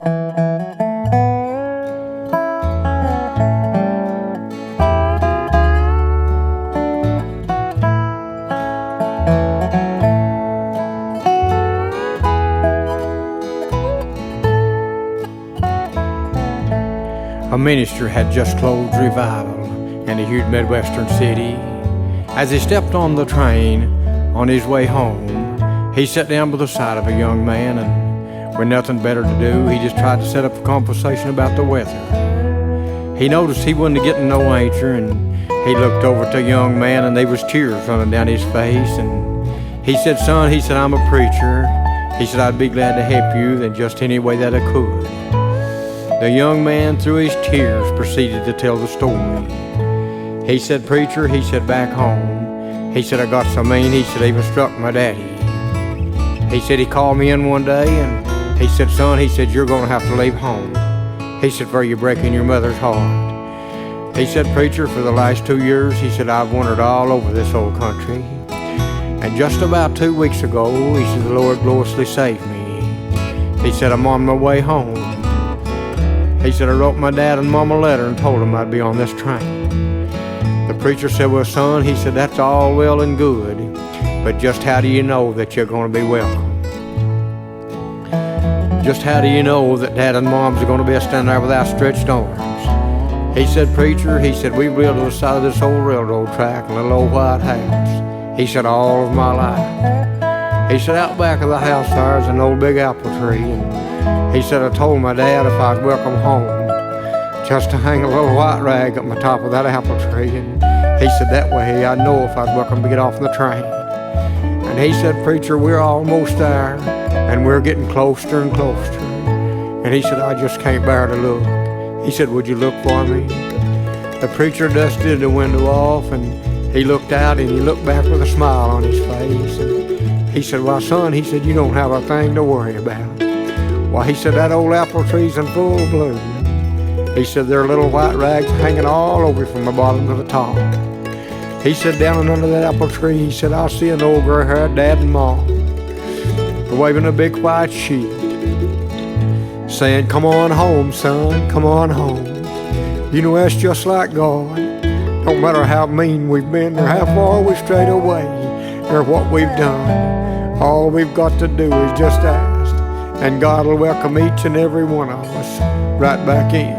A minister had just closed revival in a huge Midwestern city. As he stepped on the train on his way home, he sat down by the side of a young man, and with nothing better to do, he just tried to set up a conversation about the weather. He noticed he wasn't getting no answer, and he looked over to the young man, and there was tears running down his face, and he said, "Son," he said, "I'm a preacher." He said, "I'd be glad to help you in just any way that I could." The young man, through his tears, proceeded to tell the story. He said, "Preacher," he said, "back home," he said, "I got so mean," he said, "I even struck my daddy." He said he called me in one day, and he said, "Son," he said, "you're going to have to leave home." He said, "For you're breaking your mother's heart." He said, "Preacher, for the last 2 years," he said, "I've wandered all over this old country. And just about 2 weeks ago," he said, "the Lord gloriously saved me." He said, "I'm on my way home." He said, "I wrote my dad and mom a letter and told them I'd be on this train." The preacher said, "Well, son," he said, "that's all well and good, but just how do you know that you're going to be welcome? Just how do you know that dad and moms are going to be standing there with outstretched arms?" He said, "Preacher," he said, "we lived on the side of this old railroad track in a little old white house." He said, "all of my life." He said, "Out back of the house there's an old big apple tree, and he said, I told my dad if I'd welcome home, just to hang a little white rag up on top of that apple tree, and he said that way I'd know if I'd welcome to get off the train." And he said, "Preacher, we're almost there, and we're getting closer and closer." And he said, "I just can't bear to look." He said, "Would you look for me?" The preacher dusted the window off, and he looked out, and he looked back with a smile on his face. And he said, "Why, son," he said, "you don't have a thing to worry about. Why," he said, "that old apple tree's in full bloom." He said, "there are little white rags hanging all over from the bottom to the top." He said, "Down under that apple tree," he said, "I see an old gray-haired dad and mom waving a big white sheet, saying, 'Come on home, son, come on home.' You know, that's just like God. Don't matter how mean we've been or how far we strayed away or what we've done. All we've got to do is just ask, and God will welcome each and every one of us right back in."